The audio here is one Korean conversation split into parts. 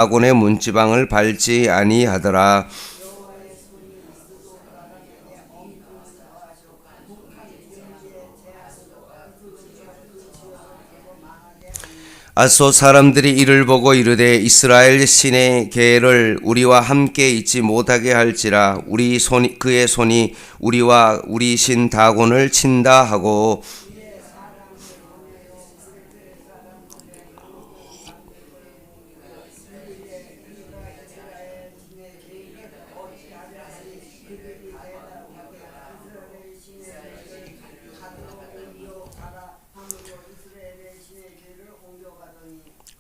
다곤의 문지방을 밟지 아니하더라. 앗솥 사람들이 이를 보고 이르되 이스라엘 신의 계를 우리와 함께 있지 못하게 할지라 그의 손이 우리와 우리 신 다곤을 친다 하고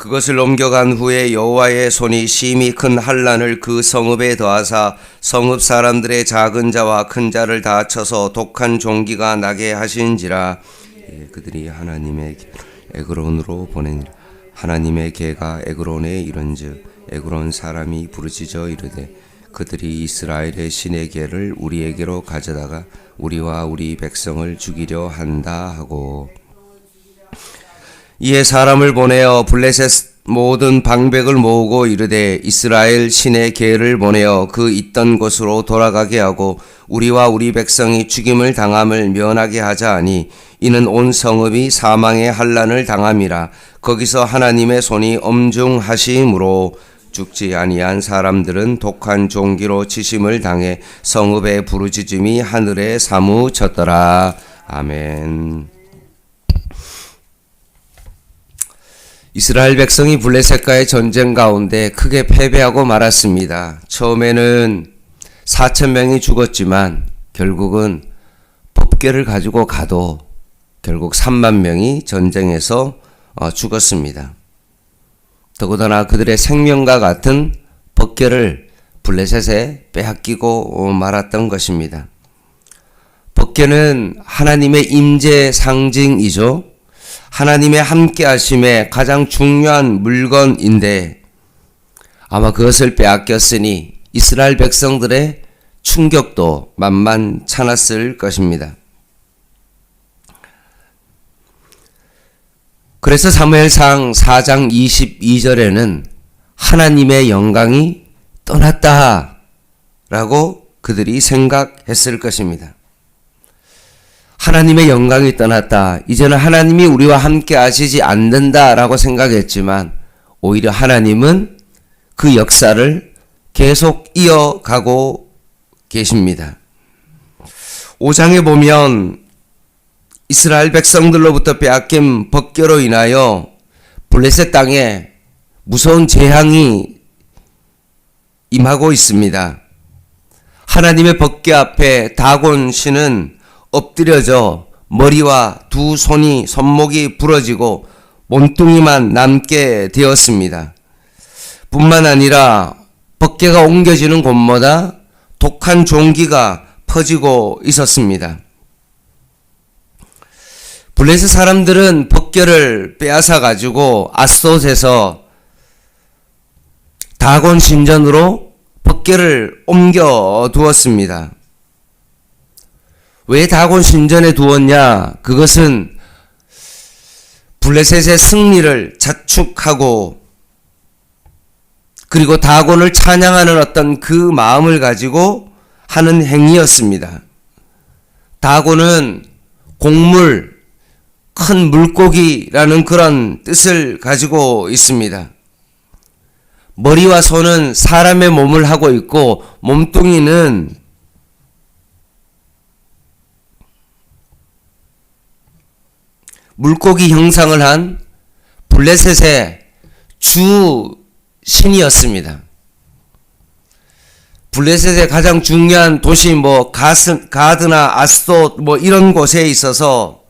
그것을 옮겨간 후에 여호와의 손이 심히 큰 환난을 그 성읍에 더하사 성읍 사람들의 작은 자와 큰 자를 다 쳐서 독한 종기가 나게 하신지라. 그들이 하나님의 에그론으로 보내니라. 하나님의 개가 에그론에 이른즉 에그론 사람이 부르짖어 이르되 그들이 이스라엘의 신의 개를 우리에게로 가져다가 우리와 우리 백성을 죽이려 한다 하고 이에 사람을 보내어 블레셋 모든 방백을 모으고 이르되 이스라엘 신의 계를 보내어 그 있던 곳으로 돌아가게 하고 우리와 우리 백성이 죽임을 당함을 면하게 하자 하니 이는 온 성읍이 사망의 환난을 당함이라. 거기서 하나님의 손이 엄중하심으로 죽지 아니한 사람들은 독한 종기로 치심을 당해 성읍의 부르짖음이 하늘에 사무쳤더라. 아멘. 이스라엘 백성이 블레셋과의 전쟁 가운데 크게 패배하고 말았습니다. 처음에는 4,000명이 죽었지만 결국은 법궤를 가지고 가도 결국 3만 명이 전쟁에서 죽었습니다. 더군다나 그들의 생명과 같은 법궤를 블레셋에 빼앗기고 말았던 것입니다. 법궤는 하나님의 임재 상징이죠. 하나님의 함께 하심의 가장 중요한 물건인데 아마 그것을 빼앗겼으니 이스라엘 백성들의 충격도 만만찮았을 것입니다. 그래서 사무엘상 4장 22절에는 하나님의 영광이 떠났다 라고 그들이 생각했을 것입니다. 하나님의 영광이 떠났다. 이제는 하나님이 우리와 함께 하시지 않는다라고 생각했지만 오히려 하나님은 그 역사를 계속 이어가고 계십니다. 5장에 보면 이스라엘 백성들로부터 빼앗긴 법궤로 인하여 블레셋 땅에 무서운 재앙이 임하고 있습니다. 하나님의 법궤 앞에 다곤 신은 엎드려져 머리와 두 손이 손목이 부러지고 몸뚱이만 남게 되었습니다. 뿐만 아니라 법궤가 옮겨지는 곳마다 독한 종기가 퍼지고 있었습니다. 블레셋 사람들은 법궤를 빼앗아 가지고 앗솥에서 다곤 신전으로 법궤를 옮겨 두었습니다. 왜 다곤 신전에 두었냐? 그것은 블레셋의 승리를 자축하고 그리고 다곤을 찬양하는 어떤 그 마음을 가지고 하는 행위였습니다. 다곤은 곡물, 큰 물고기라는 그런 뜻을 가지고 있습니다. 머리와 손은 사람의 몸을 하고 있고 몸뚱이는 물고기 형상을 한 블레셋의 주 신이었습니다. 블레셋의 가장 중요한 도시 가드나 앗솥 이런 곳에 있어서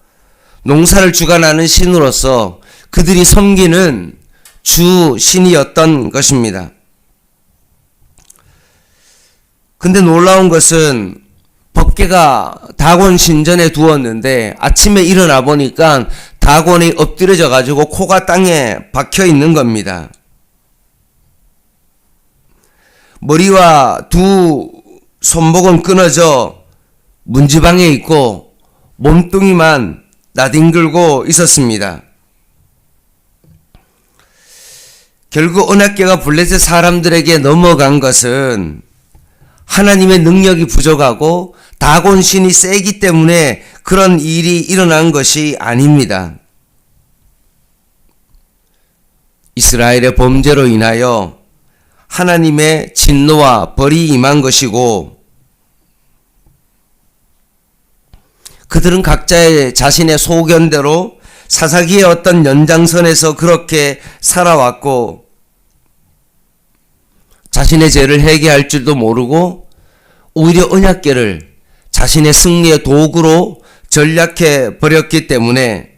농사를 주관하는 신으로서 그들이 섬기는 주 신이었던 것입니다. 근데 놀라운 것은 법궤가 다곤 신전에 두었는데 아침에 일어나 보니까 다곤이 엎드려져 가지고 코가 땅에 박혀 있는 겁니다. 머리와 두 손목은 끊어져 문지방에 있고 몸뚱이만 나뒹굴고 있었습니다. 결국 언약궤가 블레셋 사람들에게 넘어간 것은 하나님의 능력이 부족하고 다곤 신이 세기 때문에 그런 일이 일어난 것이 아닙니다. 이스라엘의 범죄로 인하여 하나님의 진노와 벌이 임한 것이고, 그들은 각자의 자신의 소견대로 사사기의 어떤 연장선에서 그렇게 살아왔고, 자신의 죄를 회개할 줄도 모르고 오히려 언약궤를 자신의 승리의 도구로 전략해 버렸기 때문에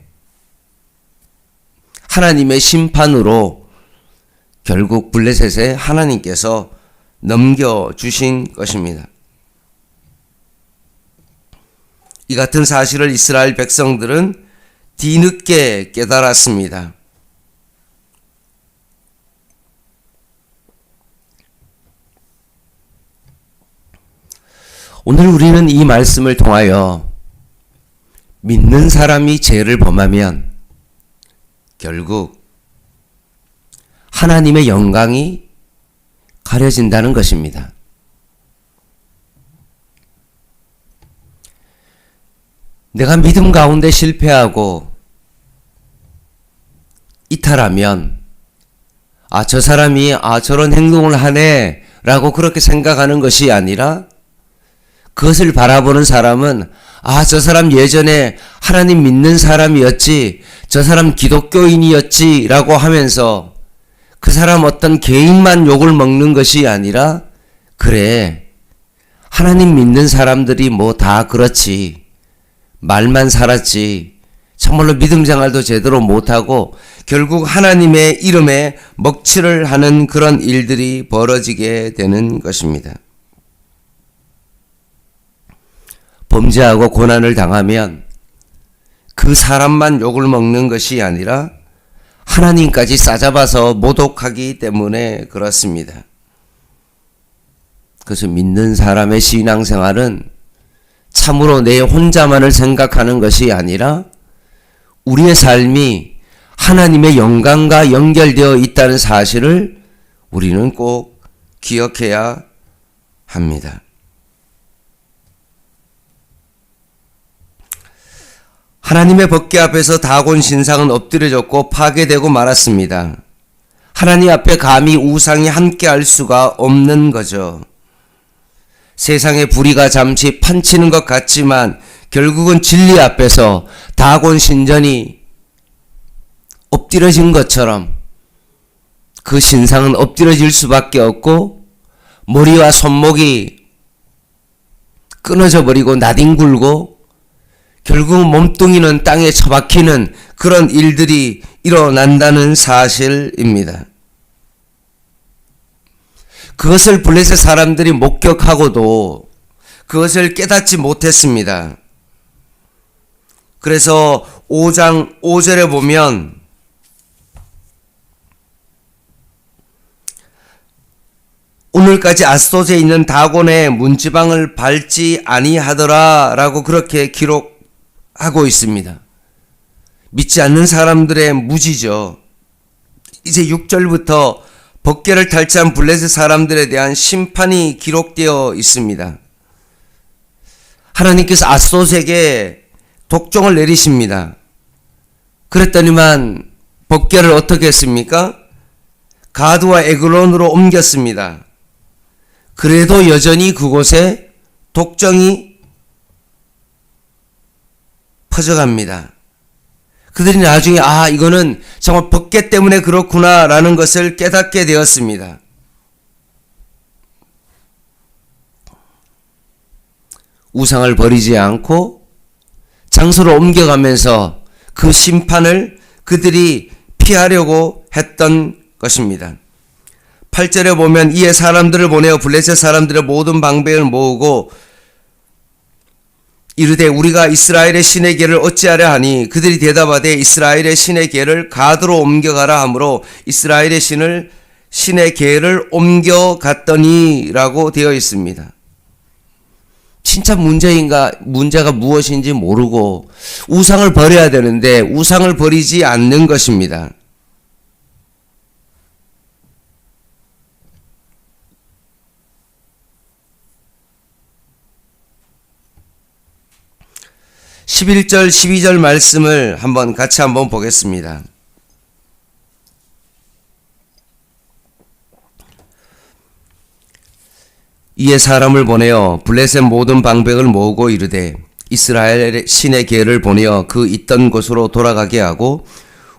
하나님의 심판으로 결국 블레셋에 하나님께서 넘겨주신 것입니다. 이 같은 사실을 이스라엘 백성들은 뒤늦게 깨달았습니다. 오늘 우리는 이 말씀을 통하여 믿는 사람이 죄를 범하면 결국 하나님의 영광이 가려진다는 것입니다. 내가 믿음 가운데 실패하고 이탈하면 저 사람이 저런 행동을 하네 라고 그렇게 생각하는 것이 아니라, 그것을 바라보는 사람은 저 사람 예전에 하나님 믿는 사람이었지, 저 사람 기독교인이었지 라고 하면서 그 사람 어떤 개인만 욕을 먹는 것이 아니라, 그래 하나님 믿는 사람들이 뭐 다 그렇지, 말만 살았지, 참말로 믿음 생활도 제대로 못하고 결국 하나님의 이름에 먹칠을 하는 그런 일들이 벌어지게 되는 것입니다. 범죄하고 고난을 당하면 그 사람만 욕을 먹는 것이 아니라 하나님까지 싸잡아서 모독하기 때문에 그렇습니다. 그래서 믿는 사람의 신앙생활은 참으로 내 혼자만을 생각하는 것이 아니라 우리의 삶이 하나님의 영광과 연결되어 있다는 사실을 우리는 꼭 기억해야 합니다. 하나님의 법궤 앞에서 다곤 신상은 엎드려졌고 파괴되고 말았습니다. 하나님 앞에 감히 우상이 함께할 수가 없는 거죠. 세상의 불의가 잠시 판치는 것 같지만 결국은 진리 앞에서 다곤 신전이 엎드려진 것처럼 그 신상은 엎드려질 수밖에 없고, 머리와 손목이 끊어져 버리고 나뒹굴고 결국 몸뚱이는 땅에 처박히는 그런 일들이 일어난다는 사실입니다. 그것을 블레셋 사람들이 목격하고도 그것을 깨닫지 못했습니다. 그래서 5장 5절에 보면 오늘까지 앗솥에 있는 다곤의 문지방을 밟지 아니하더라 라고 그렇게 기록하고 있습니다. 믿지 않는 사람들의 무지죠. 이제 6절부터 법궤를 탈취한 블레셋 사람들에 대한 심판이 기록되어 있습니다. 하나님께서 앗솥에게 독종을 내리십니다. 그랬더니만 법궤를 어떻게 했습니까? 가드와 에글론으로 옮겼습니다. 그래도 여전히 그곳에 독종이 퍼져갑니다. 그들이 나중에 이거는 정말 법궤 때문에 그렇구나 라는 것을 깨닫게 되었습니다. 우상을 버리지 않고 장소를 옮겨가면서 그 심판을 그들이 피하려고 했던 것입니다. 8절에 보면 이에 사람들을 보내어 블레셋 사람들의 모든 방백을 모으고 이르되 우리가 이스라엘의 신의 궤를 어찌하려 하니 그들이 대답하되 이스라엘의 신의 궤를 가드로 옮겨가라 하므로 이스라엘의 신의 궤를 옮겨갔더니 라고 되어 있습니다. 진짜 문제가 무엇인지 모르고 우상을 버려야 되는데 우상을 버리지 않는 것입니다. 11절 12절 말씀을 같이 한번 보겠습니다. 이에 사람을 보내어 블레셋 모든 방백을 모으고 이르되 이스라엘 신의 계를 보내어 그 있던 곳으로 돌아가게 하고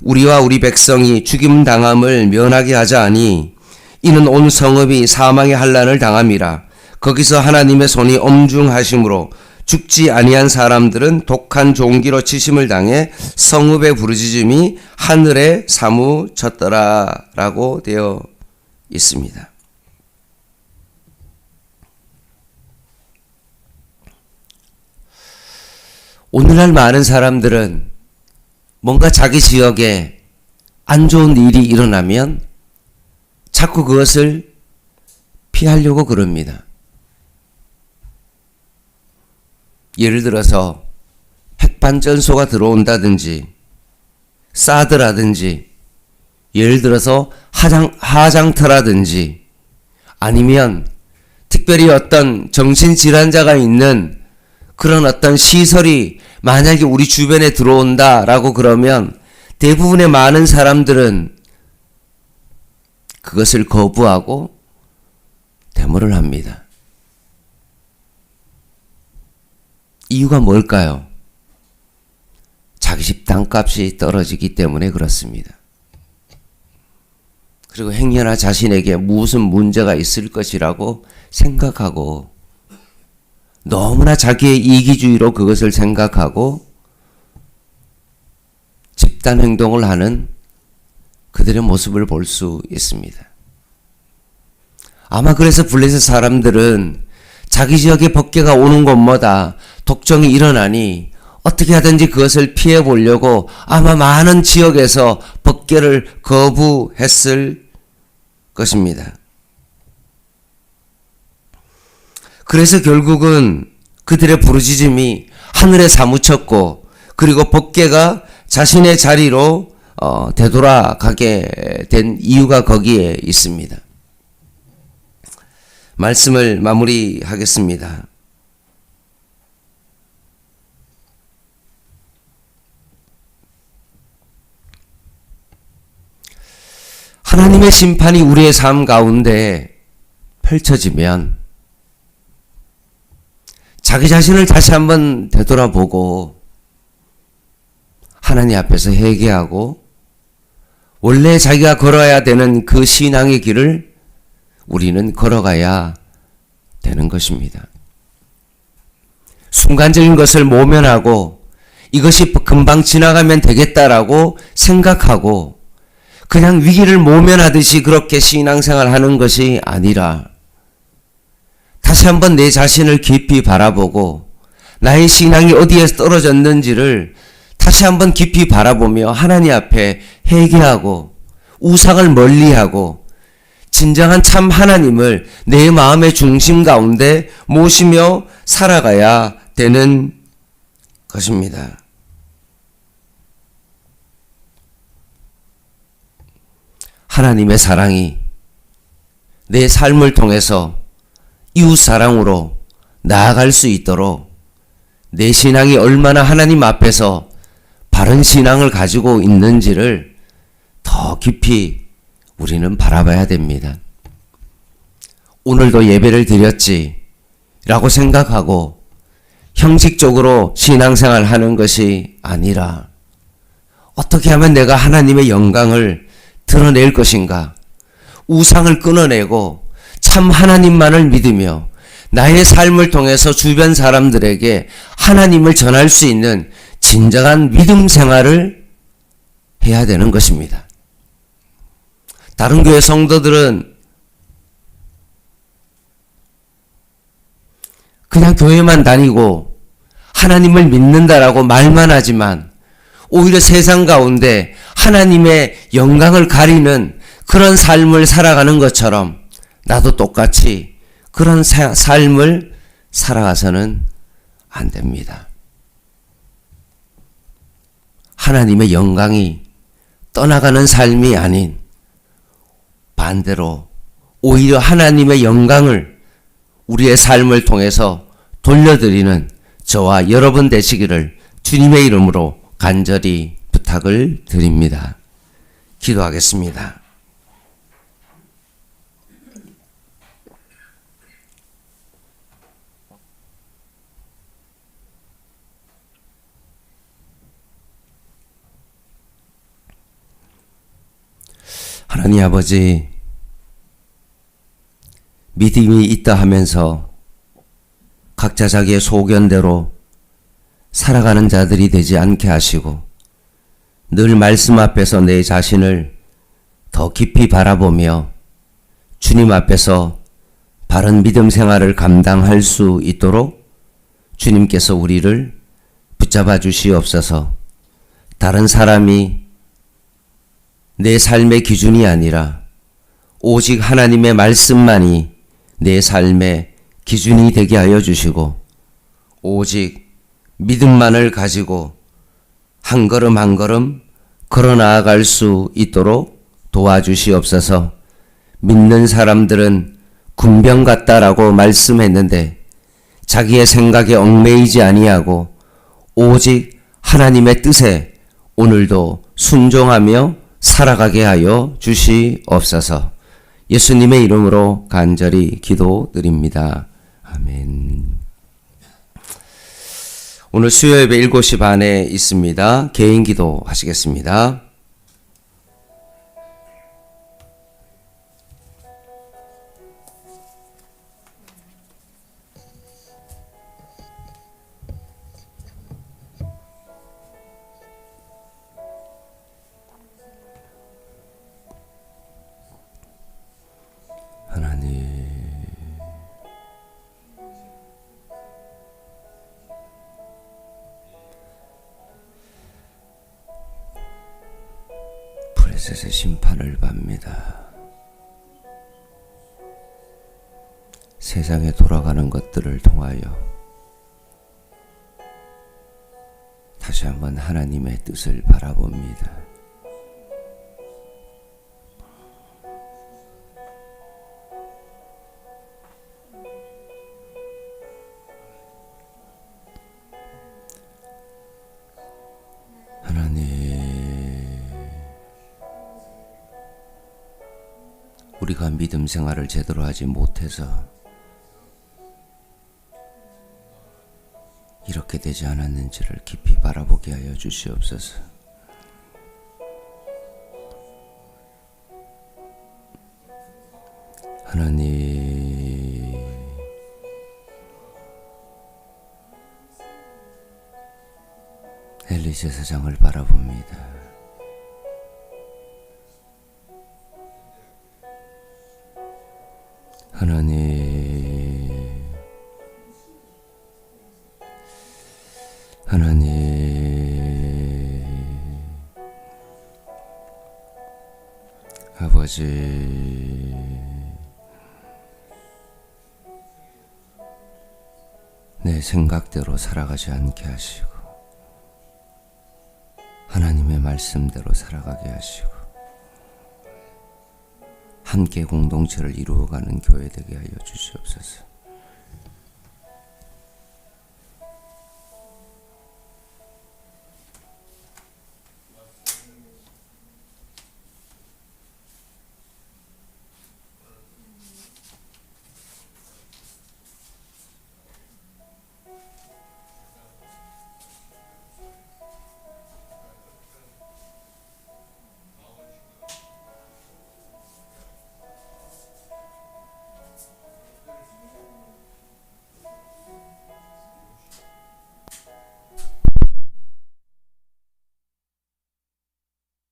우리와 우리 백성이 죽임 당함을 면하게 하자 하니 이는 온 성읍이 사망의 환난을 당함이라. 거기서 하나님의 손이 엄중하심으로 죽지 아니한 사람들은 독한 종기로 치심을 당해 성읍의 부르짖음이 하늘에 사무쳤더라 라고 되어 있습니다. 오늘날 많은 사람들은 뭔가 자기 지역에 안 좋은 일이 일어나면 자꾸 그것을 피하려고 그럽니다. 예를 들어서 핵반전소가 들어온다든지 사드라든지 예를 들어서 하장터라든지 아니면 특별히 어떤 정신질환자가 있는 그런 어떤 시설이 만약에 우리 주변에 들어온다라고 그러면 대부분의 많은 사람들은 그것을 거부하고 데모를 합니다. 이유가 뭘까요? 자기 집 땅값이 떨어지기 때문에 그렇습니다. 그리고 행여나 자신에게 무슨 문제가 있을 것이라고 생각하고 너무나 자기의 이기주의로 그것을 생각하고 집단 행동을 하는 그들의 모습을 볼 수 있습니다. 아마 그래서 블레셋 사람들은 자기 지역에 번개가 오는 곳마다 독정이 일어나니 어떻게 하든지 그것을 피해 보려고 아마 많은 지역에서 번개를 거부했을 것입니다. 그래서 결국은 그들의 부르짖음이 하늘에 사무쳤고 그리고 번개가 자신의 자리로 되돌아가게 된 이유가 거기에 있습니다. 말씀을 마무리하겠습니다. 하나님의 심판이 우리의 삶 가운데 펼쳐지면 자기 자신을 다시 한번 되돌아보고 하나님 앞에서 회개하고 원래 자기가 걸어야 되는 그 신앙의 길을 우리는 걸어가야 되는 것입니다. 순간적인 것을 모면하고 이것이 금방 지나가면 되겠다라고 생각하고 그냥 위기를 모면하듯이 그렇게 신앙생활 하는 것이 아니라 다시 한번 내 자신을 깊이 바라보고 나의 신앙이 어디에서 떨어졌는지를 다시 한번 깊이 바라보며 하나님 앞에 회개하고 우상을 멀리하고 진정한 참 하나님을 내 마음의 중심 가운데 모시며 살아가야 되는 것입니다. 하나님의 사랑이 내 삶을 통해서 이웃 사랑으로 나아갈 수 있도록 내 신앙이 얼마나 하나님 앞에서 바른 신앙을 가지고 있는지를 더 깊이 우리는 바라봐야 됩니다. 오늘도 예배를 드렸지 라고 생각하고 형식적으로 신앙생활 하는 것이 아니라 어떻게 하면 내가 하나님의 영광을 드러낼 것인가, 우상을 끊어내고 참 하나님만을 믿으며 나의 삶을 통해서 주변 사람들에게 하나님을 전할 수 있는 진정한 믿음 생활을 해야 되는 것입니다. 다른 교회 성도들은 그냥 교회만 다니고 하나님을 믿는다라고 말만 하지만 오히려 세상 가운데 하나님의 영광을 가리는 그런 삶을 살아가는 것처럼 나도 똑같이 그런 삶을 살아가서는 안 됩니다. 하나님의 영광이 떠나가는 삶이 아닌 반대로 오히려 하나님의 영광을 우리의 삶을 통해서 돌려드리는 저와 여러분 되시기를 주님의 이름으로 간절히 부탁을 드립니다. 기도하겠습니다. 하나님 아버지, 믿음이 있다 하면서 각자 자기의 소견대로 살아가는 자들이 되지 않게 하시고 늘 말씀 앞에서 내 자신을 더 깊이 바라보며 주님 앞에서 바른 믿음 생활을 감당할 수 있도록 주님께서 우리를 붙잡아 주시옵소서. 다른 사람이 내 삶의 기준이 아니라 오직 하나님의 말씀만이 내 삶의 기준이 되게 하여 주시고 오직 믿음만을 가지고 한 걸음 한 걸음 걸어 나아갈 수 있도록 도와주시옵소서. 믿는 사람들은 군병 같다라고 말씀했는데 자기의 생각에 얽매이지 아니하고 오직 하나님의 뜻에 오늘도 순종하며 살아가게 하여 주시옵소서. 예수님의 이름으로 간절히 기도드립니다. 아멘. 오늘 수요예배 7시 반에 있습니다. 개인 기도 하시겠습니다. 하나님, 브레셋의 심판을 받습니다. 세상에 돌아가는 것들을 통하여 다시 한번 하나님의 뜻을 바라봅니다. 우리가 믿음 생활을 제대로 하지 못해서 이렇게 되지 않았는지를 깊이 바라보게 하여 주시옵소서. 하나님, 엘리 제사장을 바라봅니다. 하나님, 아버지, 내 생각대로 살아가지 않게 하시고 하나님의 말씀대로 살아가게 하시고 함께 공동체를 이루어가는 교회 되게 하여 주시옵소서.